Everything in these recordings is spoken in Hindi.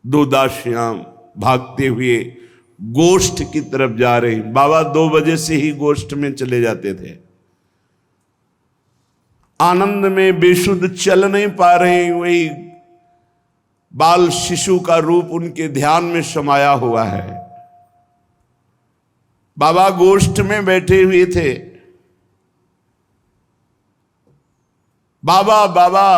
दो दासियां भागते हुए गोष्ठ की तरफ जा रही। बाबा 2 बजे से ही गोष्ठ में चले जाते थे। आनंद में बेसुध चल नहीं पा रहे, वही बाल शिशु का रूप उनके ध्यान में समाया हुआ है। बाबा गोष्ठ में बैठे हुए थे। बाबा बाबा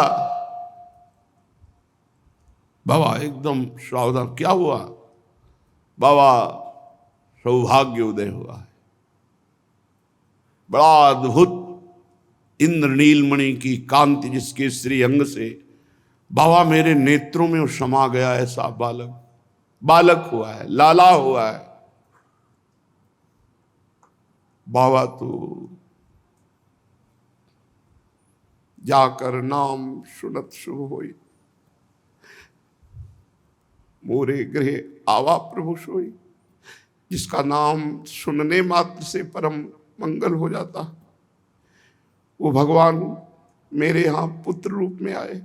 बाबा एकदम सावधान, क्या हुआ? बाबा सौभाग्य उदय हुआ है, बड़ा अद्भुत इंद्र नीलमणि की कांति जिसके श्री अंग से बाबा मेरे नेत्रों में समा गया। ऐसा बालक हुआ है, लाला हुआ है। बाबा तो जाकर नाम सुनत शुभ होई, मोरे गृह आवा प्रभु सोई। जिसका नाम सुनने मात्र से परम मंगल हो जाता, वो भगवान मेरे यहां पुत्र रूप में आए।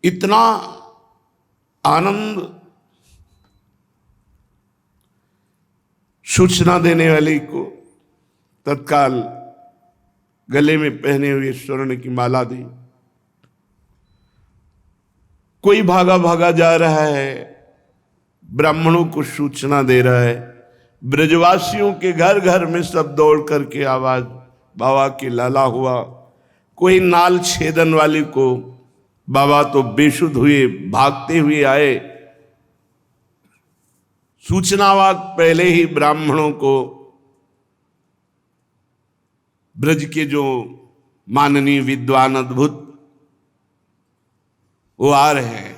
इतना आनंद सूचना देने वाले को तत्काल गले में पहने हुए स्वर्ण की माला दी। कोई भागा भागा जा रहा है, ब्राह्मणों को सूचना दे रहा है। ब्रजवासियों के घर घर में सब दौड़ करके आवाज बाबा की लाला हुआ। कोई नाल छेदन वाली को, बाबा तो बेसुध हुए, भागते हुए आए। सूचनावाक पहले ही ब्राह्मणों को ब्रज के जो माननीय विद्वान अद्भुत वो आ रहे हैं।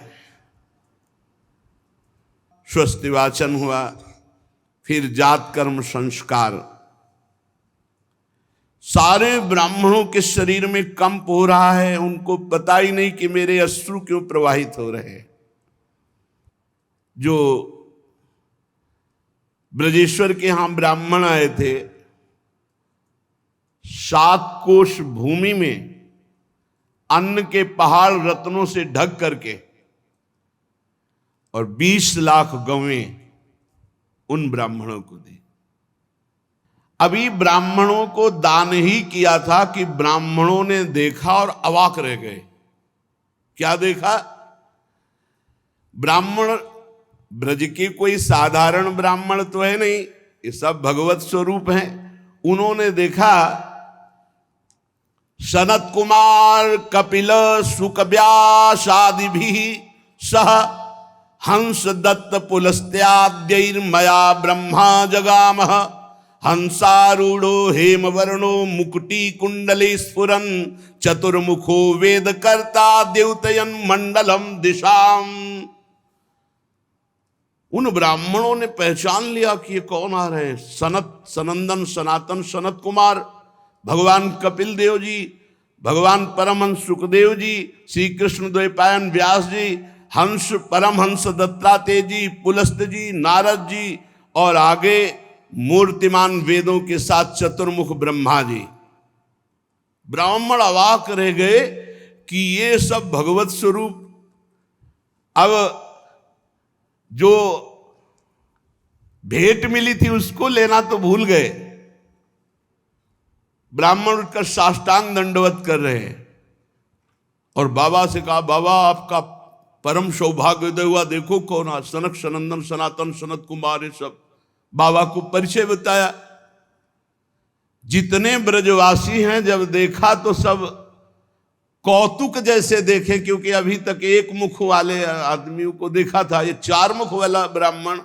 स्वस्ति वाचन हुआ, फिर जात कर्म संस्कार। सारे ब्राह्मणों के शरीर में कंप हो रहा है, उनको पता ही नहीं कि मेरे अश्रु क्यों प्रवाहित हो रहे हैं। जो ब्रजेश्वर के यहां ब्राह्मण आए थे, 7 कोश भूमि में अन्न के पहाड़ रत्नों से ढक करके और 20 लाख गवें उन ब्राह्मणों को दी। अभी ब्राह्मणों को दान ही किया था कि ब्राह्मणों ने देखा और अवाक रह गए। क्या देखा? ब्राह्मण ब्रज के कोई साधारण ब्राह्मण तो है नहीं, ये सब भगवत स्वरूप हैं। उन्होंने देखा सनत कुमार कपिल सुक व्यास आदि भी सह हंस दत्त पुलस्त्याद्यैर्मया ब्रह्मा जगामः हंसारूढ़ो हेमवर्णो मुकुटी कुंडले स्फुरन चतुर्मुखो वेद कर्ता द्योतयन मंडलम दिशाम। उन ब्राह्मणों ने पहचान लिया कि ये कौन आ रहे हैं। सनंदन सनातन सनत कुमार, भगवान कपिल देव जी, भगवान परमहंस सुखदेव जी, श्री कृष्ण द्वैपायन व्यास जी, हंस परमहंस दत्तात्रेय जी, पुलस्त जी, नारद जी, और आगे मूर्तिमान वेदों के साथ चतुर्मुख ब्रह्मा जी। ब्राह्मण अवाक रह गए कि ये सब भगवत स्वरूप। अब जो भेंट मिली थी उसको लेना तो भूल गए। ब्राह्मण उठकर साष्टांग दंडवत कर रहे हैं और बाबा से कहा, बाबा आपका परम सौभाग्योदय हुआ, देखो कौन है। सनक सनंदन सनातन सनत कुमार, ये सब बाबा को परिचय बताया। जितने ब्रजवासी हैं जब देखा तो सब कौतुक जैसे देखे, क्योंकि अभी तक एक मुख वाले आदमियों को देखा था, ये 4 मुख वाला ब्राह्मण।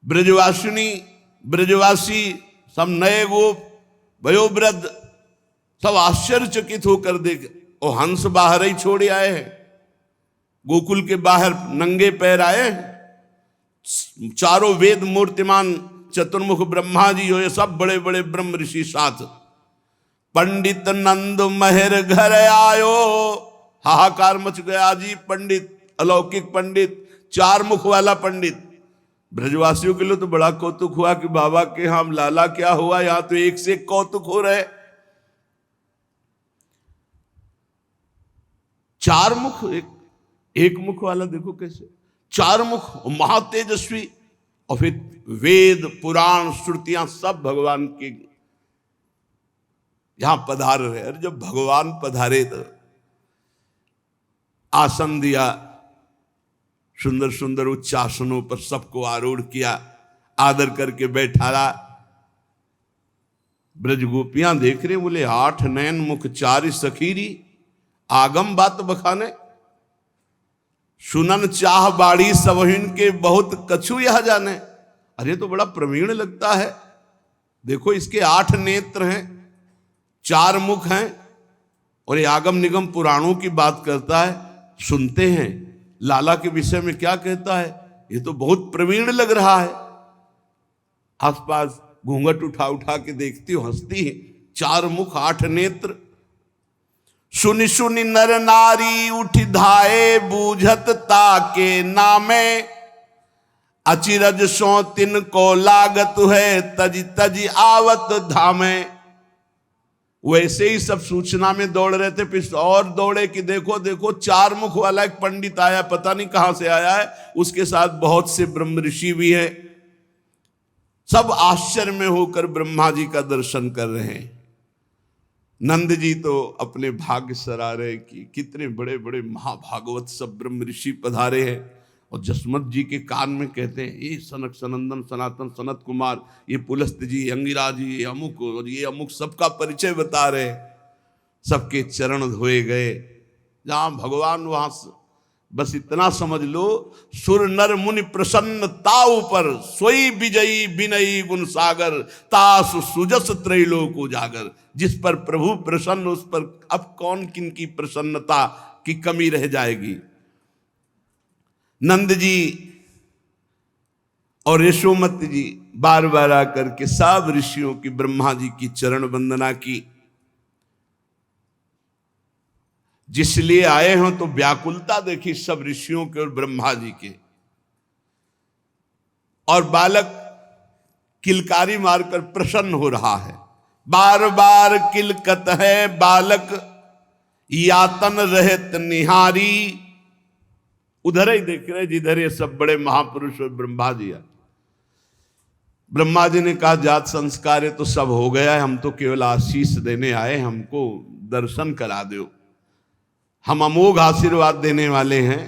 ब्रजवासिनी ब्रजवासी सब नए गोप वयोवृद्ध सब आश्चर्यचकित होकर देखे। और हंस बाहर ही छोड़े आए हैं, गोकुल के बाहर नंगे पैर आए हैं। चारों वेद मूर्तिमान चतुर्मुख ब्रह्मा जी हो, ये सब बड़े बड़े ब्रह्म ऋषि साथ। पंडित नंद महर घर आयो, हाहाकार मच गया जी। पंडित, अलौकिक पंडित, 4 मुख वाला पंडित। ब्रजवासियों के लिए तो बड़ा कौतुक हुआ कि बाबा के हम लाला क्या हुआ, यहां तो एक से एक कौतुक हो रहे। चार मुख, एक मुख वाला देखो कैसे, चार मुख, महातेजस्वी, और फिर वेद पुराण श्रुतियां सब भगवान के यहां पधार रहे। अरे जब भगवान पधारे तो आसन दिया, सुंदर सुंदर उच्च आसनों पर सबको आरूढ़ किया, आदर करके बैठाया। ब्रज गोपियां देख रहे, बोले 8 नयन मुख 4 सखीरी, आगम बात बखाने, सुनन चाह बाड़ी सबहिन के बहुत कछु यह जाने। अरे तो बड़ा प्रवीण लगता है, देखो इसके 8 नेत्र हैं, 4 मुख हैं, और ये आगम निगम पुराणों की बात करता है, सुनते हैं लाला के विषय में क्या कहता है, ये तो बहुत प्रवीण लग रहा है। आसपास घूंघट उठा उठा के देखती हो, हंसती है। 4 मुख 8 नेत्र, सुनि सुनि नर नारी उठी धाये, बूझत ताके नामे, अचिरज सो तिन को लागत है, तज तज आवत धामे। वैसे ही सब सूचना में दौड़ रहे थे, फिर और दौड़े कि देखो देखो 4 मुख वाला एक पंडित आया, पता नहीं कहां से आया है, उसके साथ बहुत से ब्रह्म ऋषि भी हैं। सब आश्चर्य में होकर ब्रह्मा जी का दर्शन कर रहे हैं। नंद जी तो अपने भाग्य सरा रहे कि कितने बड़े बड़े महाभागवत सब ब्रह्म ऋषि पधारे हैं। और जसमत जी के कान में कहते हैं, ये सनक सनंदन सनातन सनत कुमार, ये पुलस्त जी, अंगिरा जी, ये अमुक और ये अमुक, सबका परिचय बता रहे। सबके चरण धोए गए, जहां भगवान वहां बस इतना समझ लो, सुर नर मुनि प्रसन्न ताऊ पर, सोई विजयी विनयी गुण सागर, तासु सुजस त्रैलोक उजागर। जिस पर प्रभु प्रसन्न, उस पर अब कौन किन की प्रसन्नता की कमी रह जाएगी। नंद जी और यशोमती जी बार बार आकर के सब ऋषियों की, ब्रह्मा जी की चरण वंदना की। जिसलिए आए हों तो व्याकुलता देखी सब ऋषियों के और ब्रह्मा जी के। और बालक किलकारी मारकर प्रसन्न हो रहा है, बार बार किलकत है बालक, यातन रहत निहारी। उधर ही देख रहे जिधर ये सब बड़े महापुरुष और ब्रह्मा जी है। ब्रह्मा जी ने कहा, जात संस्कार है तो सब हो गया है, हम तो केवल आशीष देने आए, हमको दर्शन करा दो। हम अमोघ आशीर्वाद देने वाले हैं,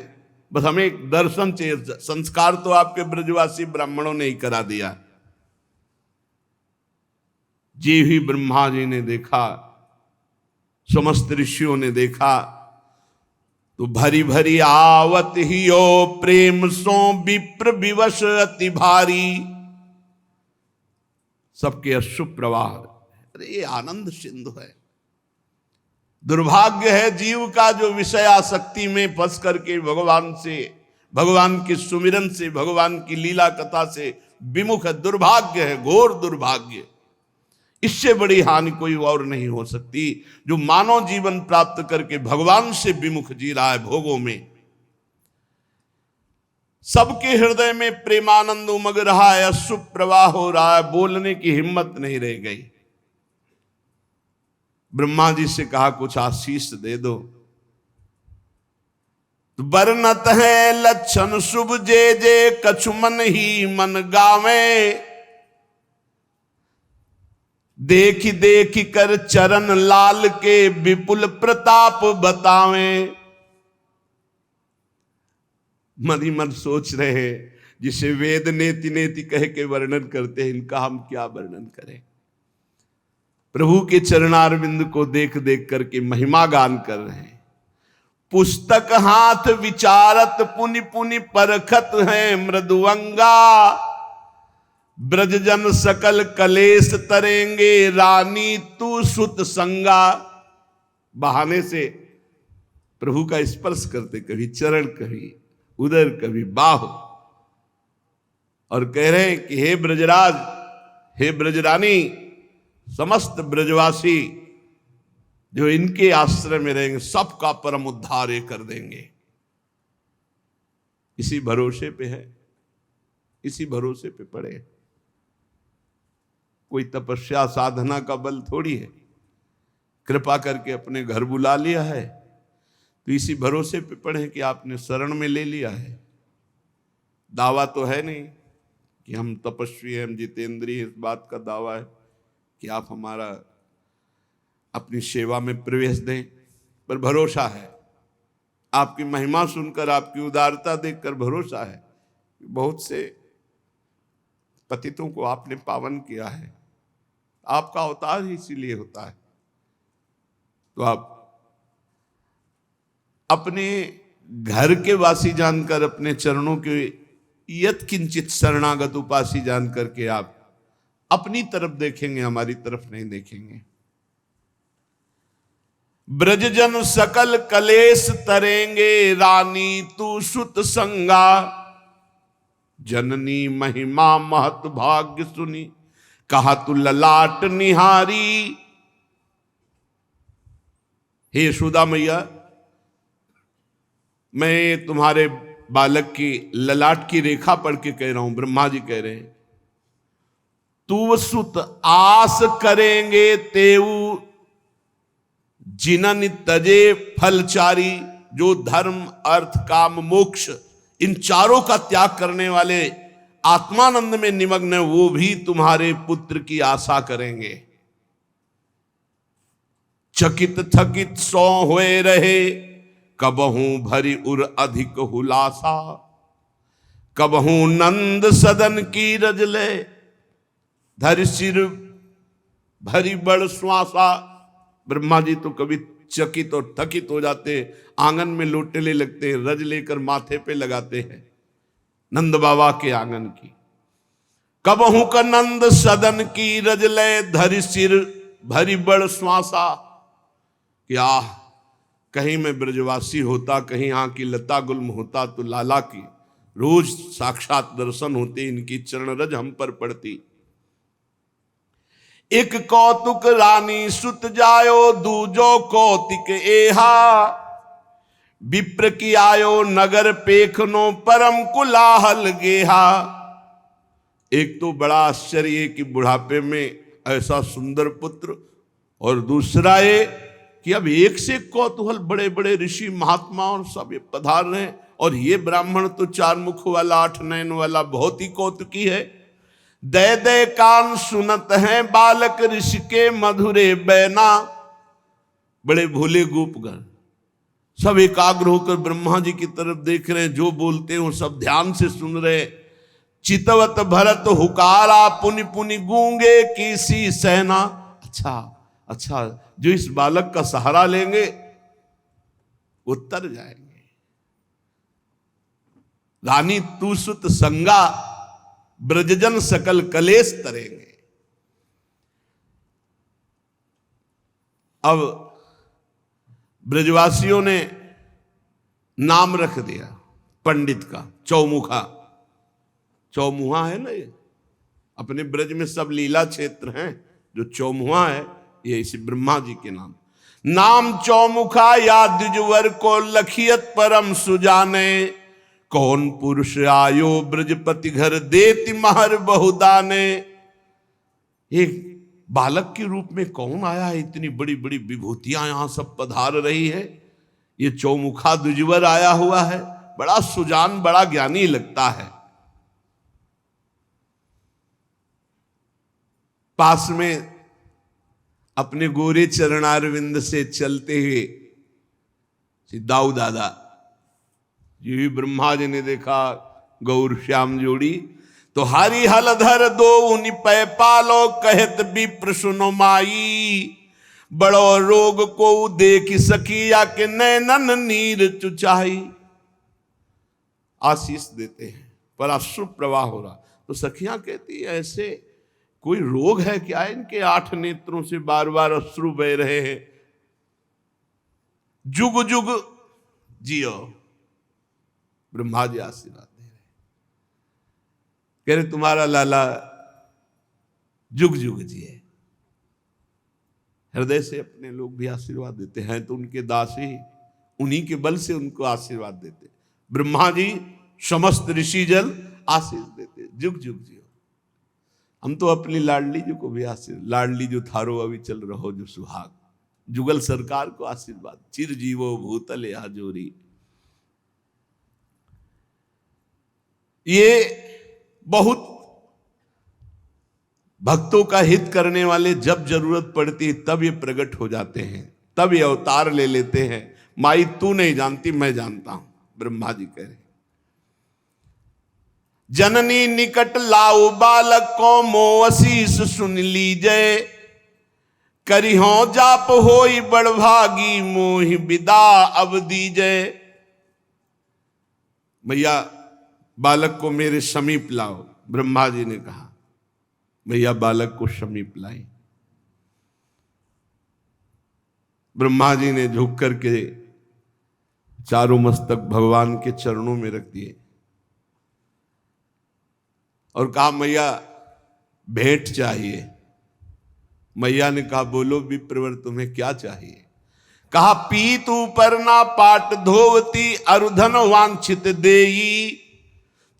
बस हमें एक दर्शन चाहिए। संस्कार तो आपके ब्रजवासी ब्राह्मणों ने ही करा दिया। जी ही ब्रह्मा जी ने देखा, समस्त ऋषियों ने देखा, तो भरी भरी आवत ही ओ प्रेम सो विप्र विवश अति भारी। सबके अश्रु प्रवाह। अरे ये आनंद सिंधु है। दुर्भाग्य है जीव का जो विषय आसक्ति में फंस करके भगवान से, भगवान के सुमिरन से, भगवान की लीला कथा से विमुख है। दुर्भाग्य है, घोर दुर्भाग्य। इससे बड़ी हानि कोई और नहीं हो सकती। जो मानव जीवन प्राप्त करके भगवान से विमुख जी रहा है भोगों में, सबके हृदय में प्रेमानंद उमग रहा है, अश्रु प्रवाह हो रहा है, बोलने की हिम्मत नहीं रह गई। ब्रह्मा जी से कहा, कुछ आशीष दे दो। तो बरनत है लक्षण शुभ जे जे, कछु मन ही मन गावे। देखी देखी कर चरण लाल के, विपुल प्रताप बतावे। मन ही मन सोच रहे हैं, जिसे वेद नेति नेति कह के वर्णन करते हैं, इनका हम क्या वर्णन करें। प्रभु के चरणारविंद को देख देख करके महिमा गान कर रहे हैं। पुस्तक हाथ विचारत, पुनि पुनि परखत है मृदुअंगा। ब्रजजन सकल कलेश तरेंगे, रानी तू सुत संगा। बहाने से प्रभु का स्पर्श करते, कभी चरण, कभी उदर, कभी बाहु, और कह रहे हैं कि हे ब्रजराज, हे ब्रजरानी, समस्त ब्रजवासी जो इनके आश्रय में रहेंगे, सबका परम उद्धार ये कर देंगे। इसी भरोसे पे है, इसी भरोसे पे पड़े। कोई तपस्या साधना का बल थोड़ी है। कृपा करके अपने घर बुला लिया है, तो इसी भरोसे पे पढ़ें कि आपने शरण में ले लिया है। दावा तो है नहीं कि हम तपस्वी हैं, हम जितेंद्रिय, इस बात का दावा है कि आप हमारा अपनी सेवा में प्रवेश दें, पर भरोसा है, आपकी महिमा सुनकर, आपकी उदारता देखकर भरोसा है, बहुत से पतितों को आपने पावन किया है। आपका अवतार ही इसीलिए होता है। तो आप अपने घर के वासी जानकर, अपने चरणों के यत किंचित शरणागत उपासी जानकर के आप अपनी तरफ देखेंगे, हमारी तरफ नहीं देखेंगे। ब्रजजन सकल कलेश तरेंगे, रानी तू सुत संगा, जननी महिमा महत भाग्य सुनी, कहा तू ललाट निहारी। हे यशोदा मैया, मैं तुम्हारे बालक की ललाट की रेखा पढ़ के कह रहा हूं। ब्रह्मा जी कह रहे हैं, तू सुत आस करेंगे तेऊ, जिनन तजे फलचारी। जो धर्म, अर्थ, काम, मोक्ष, इन चारों का त्याग करने वाले, आत्मानंद में निमग्न, वो भी तुम्हारे पुत्र की आशा करेंगे। चकित थकित सौ हुए रहे, कबहू भरी उर अधिक हुलासा, कबहू नंद सदन की रजले, धरि सिर भरी बड़ श्वासा। ब्रह्मा जी तो कभी चकित और थकित हो जाते, आंगन में लोटे ले लगते हैं, रज लेकर माथे पे लगाते हैं नंद बाबा के आंगन की। कबहू का नंद सदन की रजले, धरि सिर भरी बड़ श्वासा। क्या कहीं मैं ब्रजवासी होता, कहीं यहाँ की लता गुल्म होता, तो लाला की रोज साक्षात दर्शन होते, इनकी चरण रज हम पर पड़ती। एक कौतुक रानी सुत जायो, दूजो कौतिक एहा, विप्र की आयो नगर पेखनो, परम कुलाहल गेहा। एक तो बड़ा आश्चर्य कि बुढ़ापे में ऐसा सुंदर पुत्र, और दूसरा ये कि अब एक से कौतूहल, बड़े बड़े ऋषि महात्मा और सब ये पधार रहे हैं, और ये ब्राह्मण तो 4 मुख वाला, 8 नयन वाला, बहुत ही कौतुकी है। दे दे कान सुनत हैं बालक, ऋषि के मधुरे बैना। बड़े भोले गोपगण सब एकाग्र होकर ब्रह्मा जी की तरफ देख रहे हैं, जो बोलते हैं वो सब ध्यान से सुन रहे। चितवत भरत हुकारा, पुनि पुनि गूंगे किसी सहना। अच्छा, जो इस बालक का सहारा लेंगे वो तर जाएंगे। रानी तू सुत संगा, ब्रजजन सकल कलेश तरेंगे। अब ब्रजवासियों ने नाम रख दिया पंडित का, चौमुखा। चौमुहा है ना, ये अपने ब्रज में सब लीला क्षेत्र हैं, जो चौमुहा है ये इसी ब्रह्मा जी के नाम चौमुखा। या द्विजवर को लखियत परम सुजाने, कौन पुरुष आयो ब्रजपति घर, देति महर बहुदाने। एक बालक के रूप में कौन आया है, इतनी बड़ी बड़ी विभूतियां यहां सब पधार रही है। ये चौमुखा द्विजवर आया हुआ है, बड़ा सुजान, बड़ा ज्ञानी लगता है। पास में अपने गोरे चरणारविंद से चलते हुए दाऊ दादा जी भी ब्रह्मा जी ने देखा, गौर श्याम जोड़ी। तो हरि हलधर दो उनि पै पालो, कहत विप्र सुनो माई। बड़ो रोग को देख सकिया के नैनन नीर चुचाई। आशीष देते हैं पर अश्रु प्रवाह हो रहा। तो सखियां कहती है, ऐसे कोई रोग है क्या, इनके 8 नेत्रों से बार बार अश्रु बह रहे हैं। जुग जुग जियो। ब्रह्मा जी आशीर्वाद दे रहे, कह रहे तुम्हारा लाला जुग जुग जिए। हृदय से अपने लोग भी आशीर्वाद देते हैं, तो उनके दास ही उन्हीं के बल से उनको आशीर्वाद देते। ब्रह्मा जी समस्त ऋषि जल आशीष देते, जुग जुग जियो। हम तो अपनी लाडली जी को भी आशीर्वाद, लाडली जो थारो अभी चल रहो जो सुहाग, जुगल सरकार को आशीर्वाद, चिरजीवो भूतल आजोरी। ये बहुत भक्तों का हित करने वाले जब जरूरत पड़ती है तब ये प्रकट हो जाते हैं, तब ये अवतार ले लेते हैं। माई तू नहीं जानती, मैं जानता हूं, ब्रह्मा जी कह रहे। जननी निकट लाओ बालक को मोअसीस सुन लीजय, करी हो जाप होई बड़भागी मोहि विदा अब दीजय। भैया बालक को मेरे समीप लाओ। ब्रह्मा जी ने कहा, भैया बालक को समीप लाई। ब्रह्मा जी ने झुक करके चारों मस्तक भगवान के चरणों में रख दिए और कहा, मैया भेंट चाहिए। मैया ने कहा, बोलो विप्रवर तुम्हें क्या चाहिए? कहा, पीत ऊपर ना पाट धोवती अरुधन वांछित देई,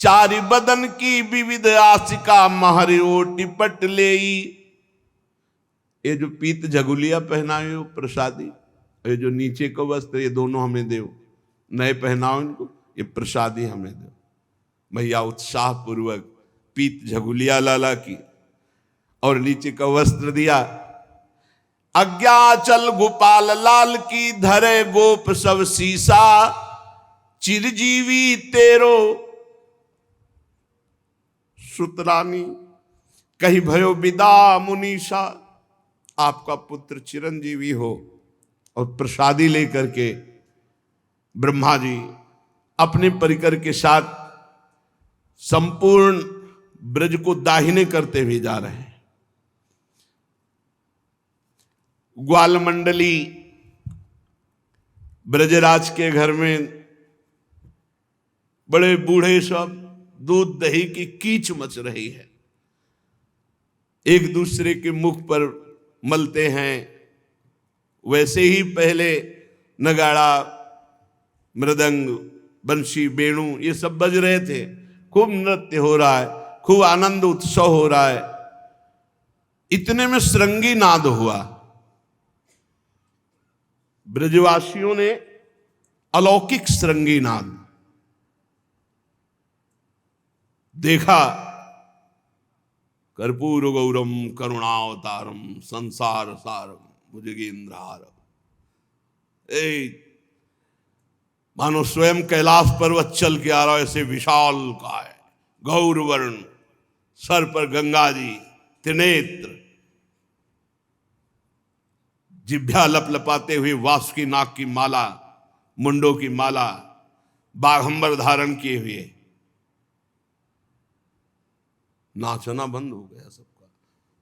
चारि बदन की विविध आसिका महरि ओटि पट लेई। ये जो पीत झगुलिया पहनाए हो प्रसादी, ये जो नीचे का वस्त्र, ये दोनों हमें दो, नए पहनाओ इनको, ये प्रसादी हमें दो। भैया उत्साह पूर्वक पीत झगुलिया लाला की और नीचे का वस्त्र दिया। अज्ञाचल गोपाल लाल की धरे गोप सब सीसा, चिरजीवी तेरो सुतरानी कही भयो विदा मुनीषा। आपका पुत्र चिरंजीवी हो। और प्रसादी लेकर के ब्रह्मा जी अपने परिकर के साथ संपूर्ण ब्रज को दाहिने करते हुए जा रहे हैं। ग्वाल मंडली ब्रजराज के घर में बड़े बूढ़े सब दूध दही की कीच मच रही है, एक दूसरे के मुख पर मलते हैं। वैसे ही पहले नगाड़ा, मृदंग, बंशी, वेणु ये सब बज रहे थे, खूब नृत्य हो रहा है, खूब आनंद उत्सव हो रहा है। इतने में श्रृंगी नाद हुआ। ब्रजवासियों ने अलौकिक श्रृंगी नाद देखा। कर्पूर गौरम करुणावतारम संसार सारम भुजगेंद्रहारम। मानो स्वयं कैलाश पर्वत चल के आ रहा है, ऐसे विशाल का है, गौर वर्ण, सर पर गंगा जी, त्रिनेत्र, जिभ्या लपलपाते हुए वासुकी नाग की माला, मुंडों की माला, बाघंबर धारण किए हुए। नाचना बंद हो गया सबका,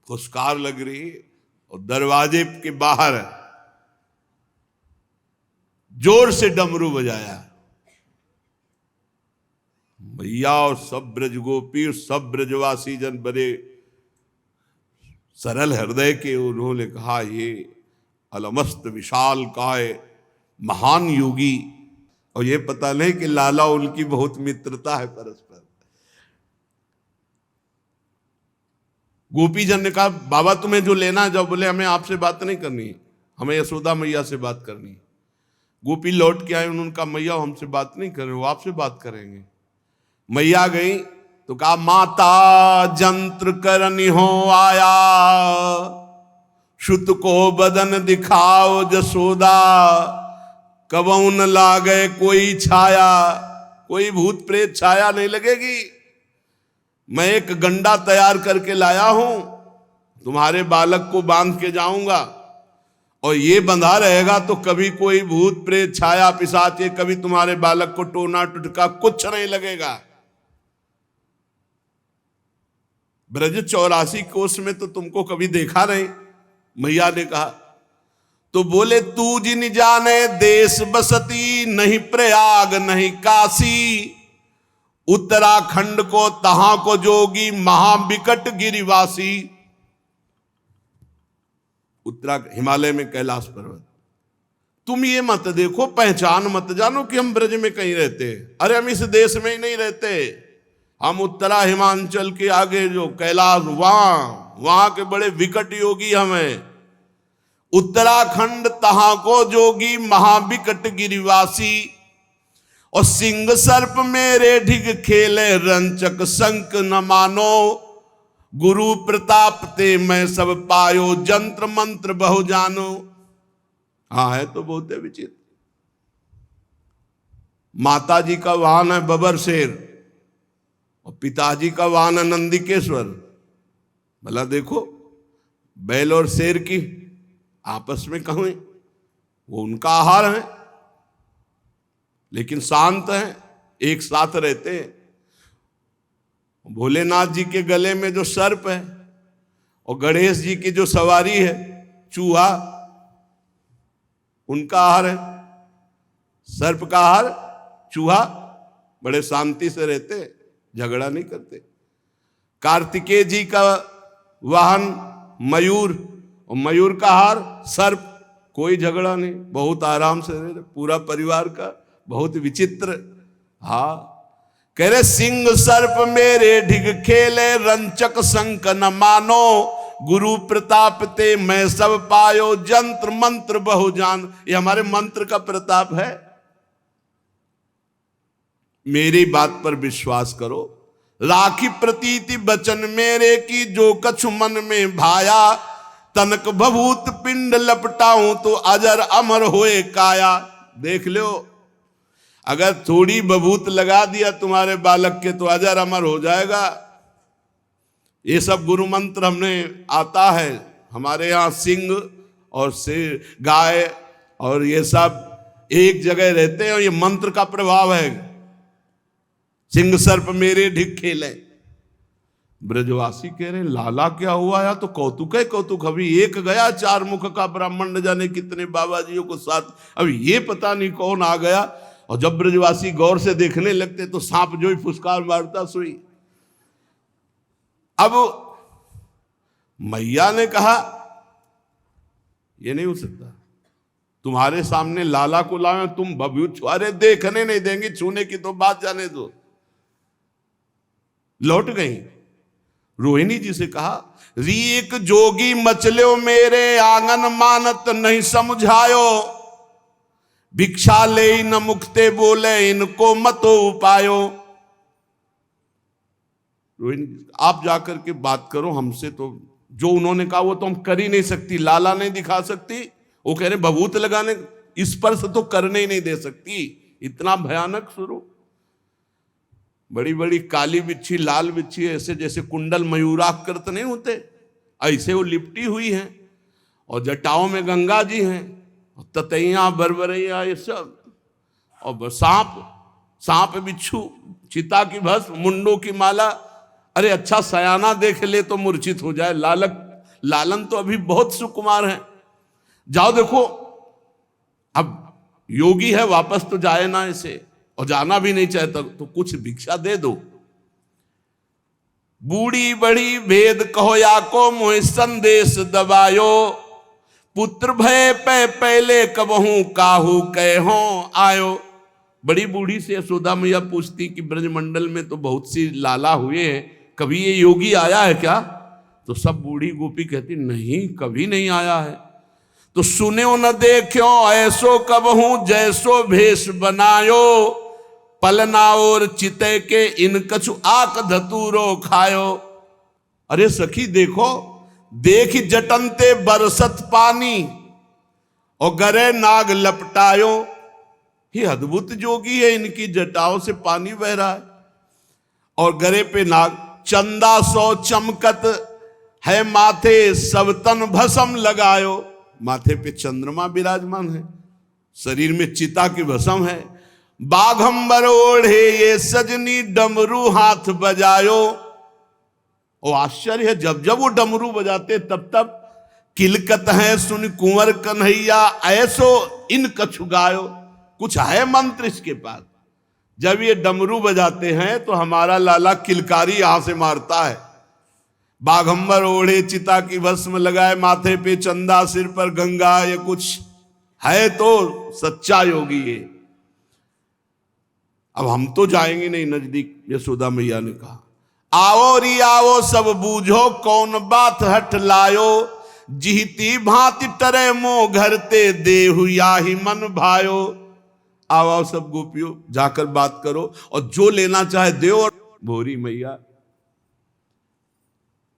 फुसकार लग रही। और दरवाजे के बाहर जोर से डमरू बजाया। भैया और सब ब्रज गोपी और सब ब्रजवासी जन बड़े सरल हृदय के, उन्होंने कहा, ये अलमस्त विशाल काय महान योगी। और ये पता नहीं कि लाला उनकी बहुत मित्रता है परस्पर। गोपी जन ने कहा, बाबा तुम्हें जो लेना है जाओ। बोले, हमें आपसे बात नहीं करनी, हमें यशोदा मैया से बात करनी। गोपी लौट के आए, उन्होंने कहा, मैया हमसे बात नहीं कर रहे, वो आपसे बात करेंगे। मैया गई तो कहा, माता जंत्र करनी हो आया, शुत को बदन दिखाओ जसोदा, कबहू न लागे कोई छाया। कोई भूत प्रेत छाया नहीं लगेगी। मैं एक गंडा तैयार करके लाया हूं, तुम्हारे बालक को बांध के जाऊंगा, और ये बंधा रहेगा तो कभी कोई भूत प्रेत छाया पिशाच ये कभी तुम्हारे बालक को टोना टुटका कुछ नहीं लगेगा। ब्रज 84 कोस में तो तुमको कभी देखा नहीं। मैया ने कहा तो बोले, तू जिन जाने देश बसती, नहीं प्रयाग नहीं काशी, उत्तराखंड को तहां को जोगी महाविकट गिरिवासी। हिमालय में कैलाश पर्वत। तुम ये मत देखो, पहचान मत जानो कि हम ब्रज में कहीं रहते। अरे हम इस देश में ही नहीं रहते, हम उत्तरा हिमांचल के आगे जो कैलाश, वहां के बड़े विकट योगी हम हैं। उत्तराखंड तहां को जोगी महाविकट गिरिवासी, और सिंह सर्प मेरे ढिग खेले रंचक संक न मानो, गुरु प्रताप ते मैं सब पायो जंत्र मंत्र बहु जानो। हाँ है तो बहुत विचित्र। माता जी का वाहन है बबर शेर और पिताजी का वाहन है नंदिकेश्वर। भला देखो बैल और शेर की आपस में कहां है, वो उनका आहार है लेकिन शांत है, एक साथ रहते हैं। भोलेनाथ जी के गले में जो सर्प है और गणेश जी की जो सवारी है चूहा, उनका आहार है, सर्प का आहार चूहा। बड़े शांति से रहते, झगड़ा नहीं करते। कार्तिकेय जी का वाहन मयूर और मयूर का आहार सर्प, कोई झगड़ा नहीं, बहुत आराम से रहे पूरा परिवार का। बहुत विचित्र। हाँ कह रहे सिंह सर्प मेरे ढिग खेले रंचक संक न मानो, गुरु प्रताप ते मैं सब पायो जंत्र मंत्र बहु जान। ये हमारे मंत्र का प्रताप है। मेरी बात पर विश्वास करो। राखी प्रतीति बचन मेरे की जो कछु मन में भाया, तनक भभूत पिंड लपटाऊं तो अजर अमर होए काया। देख लो अगर थोड़ी बभूत लगा दिया तुम्हारे बालक के तो अजर अमर हो जाएगा। ये सब गुरु मंत्र हमने आता है हमारे यहाँ। सिंह और शेर गाय और ये सब एक जगह रहते हैं और ये मंत्र का प्रभाव है। सिंह सर्प मेरे ढिग खेले। ब्रजवासी कह रहे लाला क्या हुआ यार, तो कौतुक है कौतुक। अभी एक गया 4 मुख का ब्राह्मण, न जाने कितने बाबा जियों को साथ, अभी ये पता नहीं कौन आ गया। और जब ब्रजवासी गौर से देखने लगते तो सांप जो ही फुसकार मारता सोई। अब मैया ने कहा ये नहीं हो सकता, तुम्हारे सामने लाला को लाए तुम भभूत, अरे देखने नहीं देंगे, छूने की तो बात जाने दो। लौट गई। रोहिणी जी से कहा री एक जोगी मचलो मेरे आंगन मानत नहीं समझायो, भिक्षा ले न मुखते बोले इनको मतो उपायो। रोहिणी आप जाकर के बात करो हमसे, तो जो उन्होंने कहा वो तो हम कर ही नहीं सकती, लाला नहीं दिखा सकती। वो कह रहे भभूत लगाने, स्पर्श तो करने ही नहीं दे सकती। इतना भयानक स्वरूप। बड़ी बड़ी काली बिच्छी लाल बिच्छी ऐसे जैसे कुंडल मयूराकृत नहीं होते, ऐसे वो लिपटी हुई हैं। और जटाओं में गंगा जी हैं, ततैया बरबरैया ये सब, और सांप बिच्छू, चिता की भस्म, मुंडों की माला। अरे अच्छा सयाना देख ले तो मूर्छित हो जाए। लालन तो अभी बहुत सुकुमार है। जाओ देखो, अब योगी है वापस तो जाए ना इसे, और जाना भी नहीं चाहता तो कुछ भिक्षा दे दो। बूढ़ी बड़ी भेद कहो या को मोह संदेश दबायो, पुत्र भय पे पहले कबहू काहू कहो आयो। बड़ी बूढ़ी से यशोदा मैया पूछती कि ब्रजमंडल में तो बहुत सी लाला हुए हैं, कभी ये योगी आया है क्या? तो सब बूढ़ी गोपी कहती नहीं कभी नहीं आया है। तो सुन्यो न देखो ऐसो कबहू जैसो भेष बनायो, पलना और चिते के इन कछु आक धतूरो खायो। अरे सखी देखो, देख जटनते बरसत पानी और गरे नाग लपटायो। ये अद्भुत जोगी है, इनकी जटाओं से पानी बह रहा है और गरे पे नाग। चंदा सो चमकत है माथे सब तन भस्म लगायो। माथे पे चंद्रमा विराजमान है, शरीर में चिता की भस्म है। बाघंबर ओढ़े ये सजनी डमरू हाथ बजायो। और आश्चर्य है, जब जब वो डमरू बजाते तब तब किलकत है सुन कुंवर कन्हैया ऐसो इन कछु गायो। कुछ है मंत्र इसके पास। जब ये डमरू बजाते हैं तो हमारा लाला किलकारी यहां से मारता है। बाघंबर ओढ़े चिता की भस्म लगाए, माथे पे चंदा सिर पर गंगा, ये कुछ है तो सच्चा योगी ये। अब हम तो जाएंगे नहीं नजदीक। यशोदा मैया ने कहा आओ री आओ सब बूझो कौन बात हट लायो, जीती भांति टरे मोह घरते देहु याहि मन भायो। आओ आओ सब गोपियों, जाकर बात करो और जो लेना चाहे दो। और भोरी मैया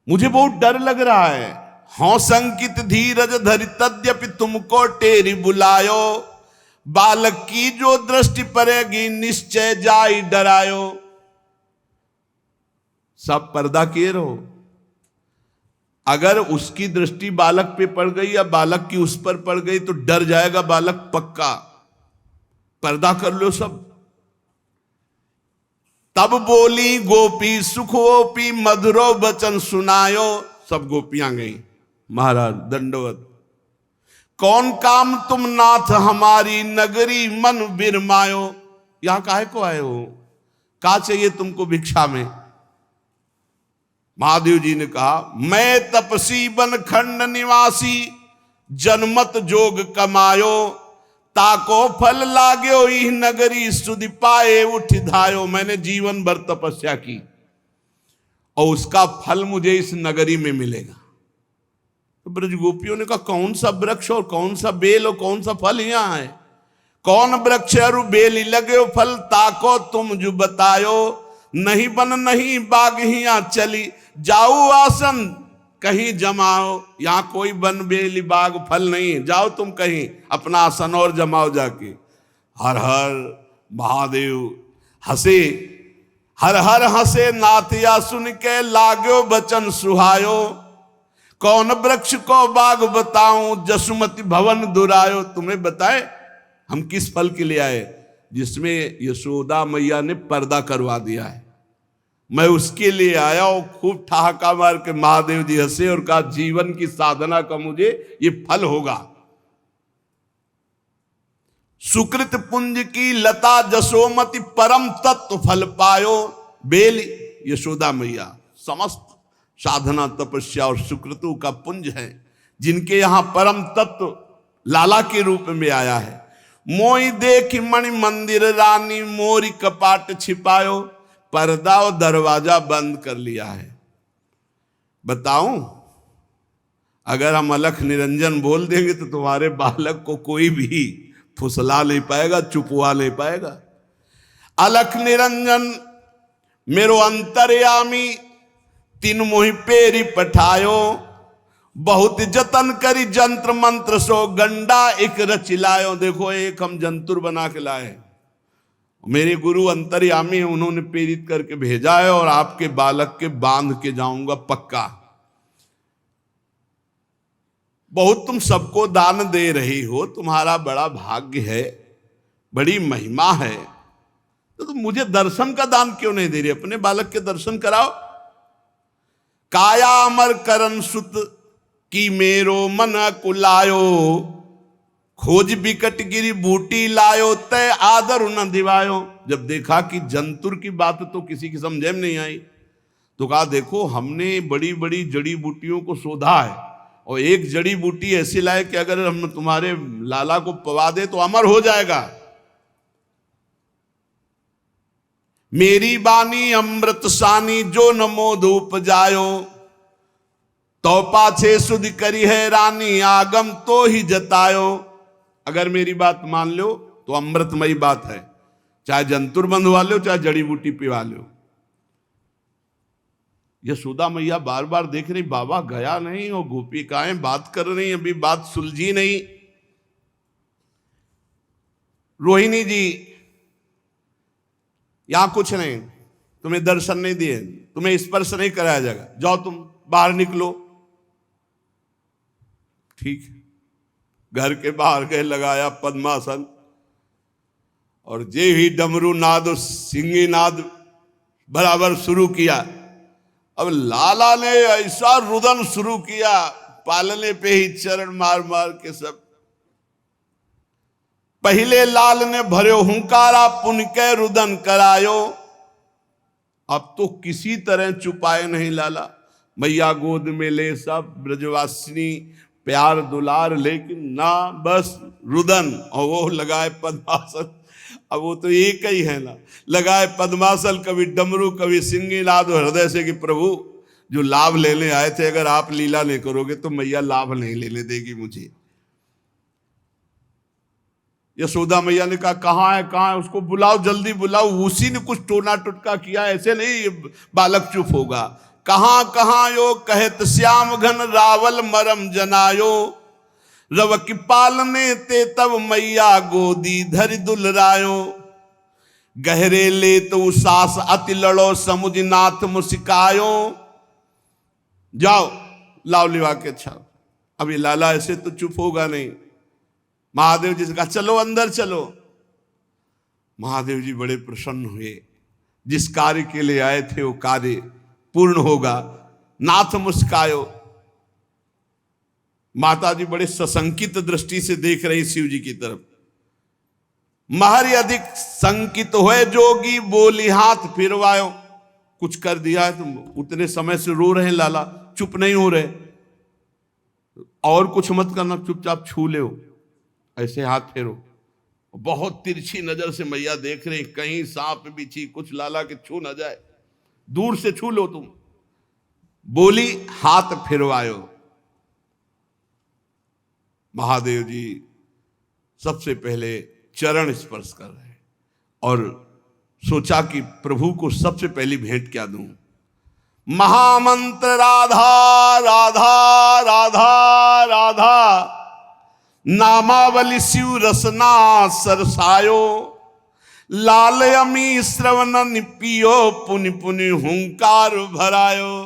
मुझे बहुत डर लग रहा है, हौ संकित धीरज धरि तद्यपि तुमको टेरी बुलायो। बालक की जो दृष्टि पड़ेगी निश्चय जाई डरायो। सब पर्दा किए रहो, अगर उसकी दृष्टि बालक पे पड़ गई या बालक की उस पर पड़ गई तो डर जाएगा बालक पक्का। पर्दा कर लो सब। तब बोली गोपी सुखोपी मधुरो वचन सुनायो। सब गोपियां गई, महाराज दंडवत। कौन काम तुम नाथ हमारी नगरी मन बिरमायो। यहां काहे को आए हो, क्या चाहिए तुमको भिक्षा में। महादेव जी ने कहा, मैं तपसी बन खंड निवासी जनमत जोग कमायो। ताको फल लाग्यो इह नगरी सुधि पाए उठ धायो। मैंने जीवन भर तपस्या की और उसका फल मुझे इस नगरी में मिलेगा। तो ब्रज गोपियों ने कहा, कौन सा वृक्ष और कौन सा बेल और कौन सा फल यहाँ है। कौन वृक्ष और बेल लगे फल ताको तुम जो बतायो। नहीं बन नहीं बाग हिया चली जाओ आसन कहीं जमाओ। यहां कोई बन बेली बाग फल नहीं, जाओ तुम कहीं अपना आसन और जमाओ जाके। हर हर महादेव हंसे, हर हर हंसे नाथिया सुन के लाग्यो बचन सुहायो। कौन वृक्ष को बाग बताऊं जसुमति भवन दुरायो। तुम्हें बताए हम किस फल के लिए आए, जिसमें यशोदा मैया ने पर्दा करवा दिया है। मैं उसके लिए आया और खूब ठहाका मार के महादेव जी हंसे और कहा, जीवन की साधना का मुझे ये फल होगा। सुकृत पुंज की लता जसोमति परम तत्व फल पायो। बेल यशोदा मैया समस्त साधना तपस्या और सुकृतों का पुंज है, जिनके यहां परम तत्व लाला के रूप में आया है। मोई देख मणि मंदिर रानी मोरी कपाट छिपायो। पर्दा और दरवाजा बंद कर लिया है। बताऊं, अगर हम अलख निरंजन बोल देंगे तो तुम्हारे बालक को कोई भी फुसला नहीं पाएगा, चुपवा नहीं पाएगा। अलख निरंजन मेरो अंतर्यामी तीन मोहि पेरी पठायो। बहुत जतन करी जंत्र मंत्र सो गंडा एक रचिलायो। देखो एक हम जंतुर बना के लाए, मेरे गुरु अंतर्यामी हैं, उन्होंने प्रेरित करके भेजा है और आपके बालक के बांध के जाऊंगा पक्का। बहुत तुम सबको दान दे रही हो, तुम्हारा बड़ा भाग्य है, बड़ी महिमा है, तो तुम मुझे दर्शन का दान क्यों नहीं दे रही। अपने बालक के दर्शन कराओ। काया अमर करण सुत की मेरो मन कुलायो। खोज बिकट गिरी बूटी लायो तय आदर न दिवायो। जब देखा कि जंतुर की बात तो किसी की समझ में नहीं आई, तो कहा देखो हमने बड़ी बड़ी जड़ी बूटियों को शोधा है और एक जड़ी बूटी ऐसी लाए कि अगर हम तुम्हारे लाला को पवा दे तो अमर हो जाएगा। मेरी बानी अमृत सानी जो न मोद उपजायो। तो पाछे सुध करी है रानी आगम तो ही जतायो। अगर मेरी बात मान लो तो अमृतमयी बात है, चाहे जंतुर बंधवा लो चाहे जड़ी बूटी पिवा लो। यशोदा मैया बार बार देख रही, बाबा गया नहीं और गोपिकाएं बात कर रही, अभी बात सुलझी नहीं। रोहिणी जी यहां कुछ नहीं, तुम्हें दर्शन नहीं दिए, तुम्हें स्पर्श नहीं कराया जाएगा, जाओ तुम बाहर निकलो। ठीक, घर के बाहर गए, लगाया पद्मासन और जे ही डमरू नाद और सिंगी नाद बराबर शुरू किया। अब लाला ने ऐसा रुदन शुरू किया, पालने पे ही चरण मार मार के सब। पहले लाल ने भर्यो हुंकारा पुन के रुदन करायो। अब तो किसी तरह चुपाए नहीं लाला, मैया गोद में ले सब ब्रजवासिनी प्यार दुलार, लेकिन ना बस रुदन। और वो लगाए पद्मासन, अब वो तो एक ही है ना, लगाए पद्मासन, कभी डमरू कभी सिंगी नाद हृदय से कि प्रभु जो लाभ लेने आए थे, अगर आप लीला नहीं करोगे तो मैया लाभ नहीं लेने देगी मुझे। यशोदा मैया ने कहा कहाँ है, उसको बुलाओ, जल्दी बुलाओ। उसी ने कुछ टोना टुटका किया, ऐसे नहीं ये बालक चुप होगा। कहाँ कहाँ यो कहत श्याम घन रावल मरम जनायो, रव की पालने ते तब मैया गोदी धरि दुलरायो, गहरे ले तो सास अति लड़ो समुझ नाथ मुस्कायो। जाओ लाओ लिवा के छाओ। अब ये लाला ऐसे तो चुप होगा नहीं। महादेव जी से कहा चलो अंदर चलो। महादेव जी बड़े प्रसन्न हुए, जिस कार्य के लिए आए थे वो कार्य पूर्ण होगा। नाथ मुस्कायो। माता जी बड़े सशंकित दृष्टि से देख रही शिव जी की तरफ। महर अधिक संकित हुए जोगी, बोली हाथ फिरवायो। कुछ कर दिया है तुम, उतने समय से रो रहे लाला, चुप नहीं हो रहे, और कुछ मत करना, चुपचाप छू ले, ऐसे हाथ फेरो। बहुत तिरछी नजर से मैया देख रहे, कहीं सांप बिच्छी कुछ लाला के छू न जाए, दूर से छू लो तुम। बोली हाथ फिरवायो। महादेव जी सबसे पहले चरण स्पर्श कर रहे हैं और सोचा कि प्रभु को सबसे पहली भेंट क्या दूं। महामंत्र राधा राधा राधा राधा, नामावली शिव रसना सरसायो, लाल अमी श्रवण निपियो, पुनि पुनि हुंकार भरायो।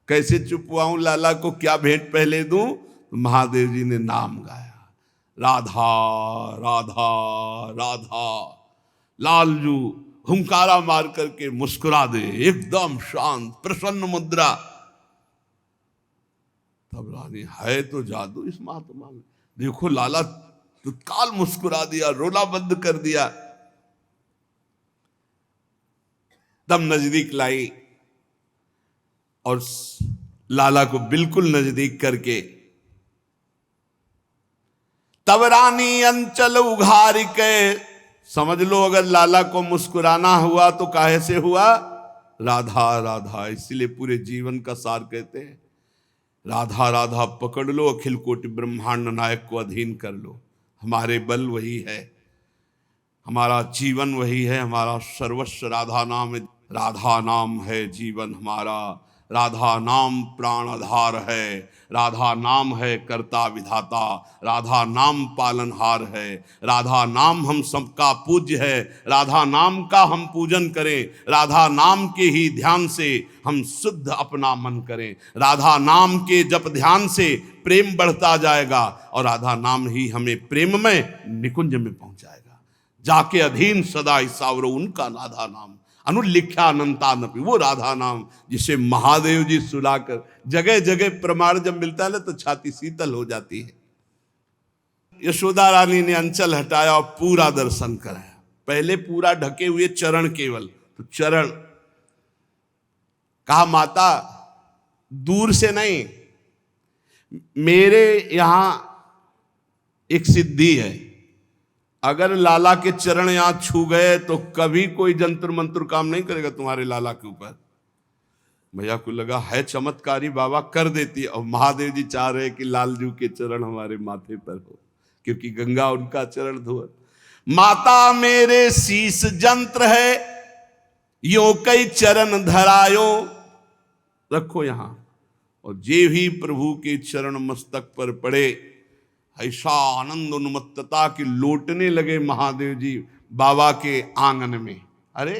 कैसे चुपवाऊं लाला को, क्या भेंट पहले दूं। महादेव जी ने नाम गाया, राधा राधा राधा। लालजू हुंकारा मार करके मुस्कुरा दे, एकदम शांत प्रसन्न मुद्रा। तब रानी है तो जादू इस महात्मा में, देखो लाला तत्काल मुस्कुरा दिया, रोना बंद कर दिया। तब नजदीक लाई और लाला को बिल्कुल नजदीक करके तब रानी अंचल उघार के, समझ लो अगर लाला को मुस्कुराना हुआ तो काहे से हुआ, राधा राधा। इसलिए पूरे जीवन का सार कहते हैं राधा राधा पकड़ लो, अखिल कोटि ब्रह्मांड नायक को अधीन कर लो। हमारे बल वही है, हमारा जीवन वही है, हमारा सर्वस्व राधा नाम है। राधा नाम है जीवन हमारा, राधा नाम प्राणाधार है, राधा नाम है कर्ता विधाता, राधा नाम पालनहार है, राधा नाम हम सबका पूज्य है। राधा नाम का हम पूजन करें, राधा नाम के ही ध्यान से हम शुद्ध अपना मन करें। राधा नाम के जप ध्यान से प्रेम बढ़ता जाएगा और राधा नाम ही हमें प्रेम में निकुंज में पहुंचाएगा। जाके अधीन सदा सावरो उनका राधा नाम, अनुलिख्या अनंतानपि, वो राधा नाम जिसे महादेव जी सुलाकर जगह जगह प्रमाण जब मिलता है ना तो छाती शीतल हो जाती है। यशोदा रानी ने अंचल हटाया और पूरा दर्शन कराया। पहले पूरा ढके हुए चरण केवल, तो चरण कहा माता दूर से नहीं, मेरे यहां एक सिद्धि है, अगर लाला के चरण यहां छू गए तो कभी कोई जंतर मंत्र काम नहीं करेगा तुम्हारे लाला के ऊपर। भैया को लगा है चमत्कारी बाबा, कर देती है। और महादेव जी चाह रहे कि लालजू के चरण हमारे माथे पर हो, क्योंकि गंगा उनका चरण धो। माता मेरे शीश जंत्र है, यो कई चरण धरायो, रखो यहां। और जे भी प्रभु के चरण मस्तक पर पड़े, ऐसा आनंद उन्मत्तता की लौटने लगे महादेव जी बाबा के आंगन में। अरे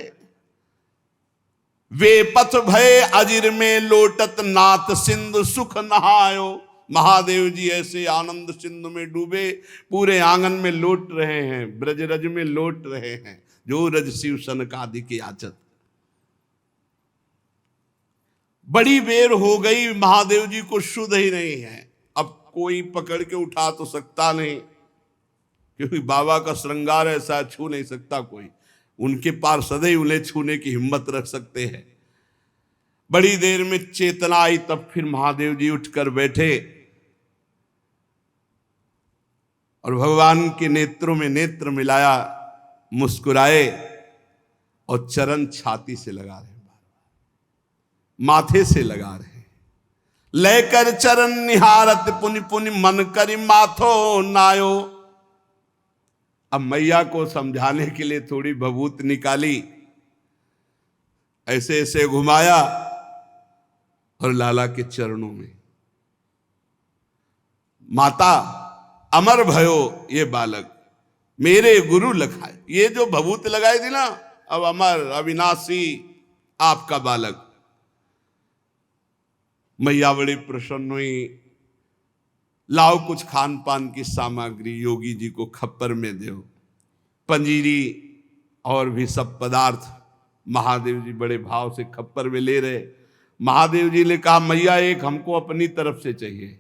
वे पथ भय अजिर में लोटत, नाथ सिंधु सुख नहायो। महादेव जी ऐसे आनंद सिंधु में डूबे, पूरे आंगन में लौट रहे हैं, ब्रज रज में लौट रहे हैं, जो रज शिव सनक आदि के आचत। बड़ी बेर हो गई, महादेव जी को शुद्ध ही नहीं है। अब कोई पकड़ के उठा तो सकता नहीं, क्योंकि बाबा का श्रृंगार ऐसा छू नहीं सकता कोई। उनके पार्षद ही उन्हें छूने की हिम्मत रख सकते हैं। बड़ी देर में चेतना आई, तब फिर महादेव जी उठकर बैठे और भगवान के नेत्रों में नेत्र मिलाया, मुस्कुराए और चरण छाती से लगा रहे। माथे से लगा रहे, लेकर चरण निहारत पुनि पुनि मन करि माथो नायो। अब मैया को समझाने के लिए थोड़ी भभूत निकाली, ऐसे ऐसे घुमाया और लाला के चरणों में, माता अमर भयो ये बालक, मेरे गुरु लखाए। ये जो भभूत लगाई थी ना, अब अमर अविनाशी आपका बालक। मैया बड़ी प्रसन्न हुई, लाओ कुछ खान पान की सामग्री योगी जी को खप्पर में दो, पंजीरी और भी सब पदार्थ। महादेव जी बड़े भाव से खप्पर में ले रहे। महादेव जी ने कहा मैया एक हमको अपनी तरफ से चाहिए,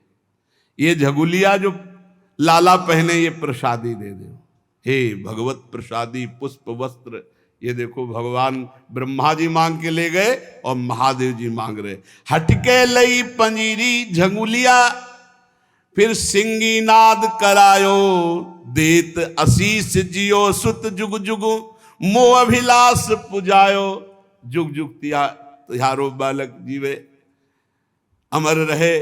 ये झगुलिया जो लाला पहने ये प्रसादी दे दो। हे भगवत प्रसादी पुष्प वस्त्र, ये देखो भगवान ब्रह्मा जी मांग के ले गए और महादेव जी मांग रहे। हटके लई पंजीरी झगुलिया, फिर सिंगी नाद करायो, देत आशीष जियो सुत जुग जुग, मोह अभिलाष पुजायो। जुग जुग तिहारो बालक जीवे, अमर रहे।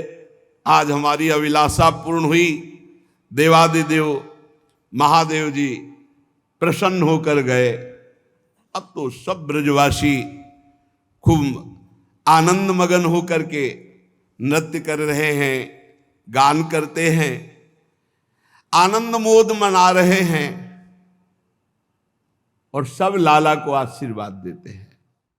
आज हमारी अभिलाषा पूर्ण हुई। देवादिदेव महादेव जी प्रसन्न होकर गए। अब तो सब ब्रजवासी खूब आनंद मगन होकर के नृत्य कर रहे हैं, गान करते हैं, आनंद मोद मना रहे हैं और सब लाला को आशीर्वाद देते हैं।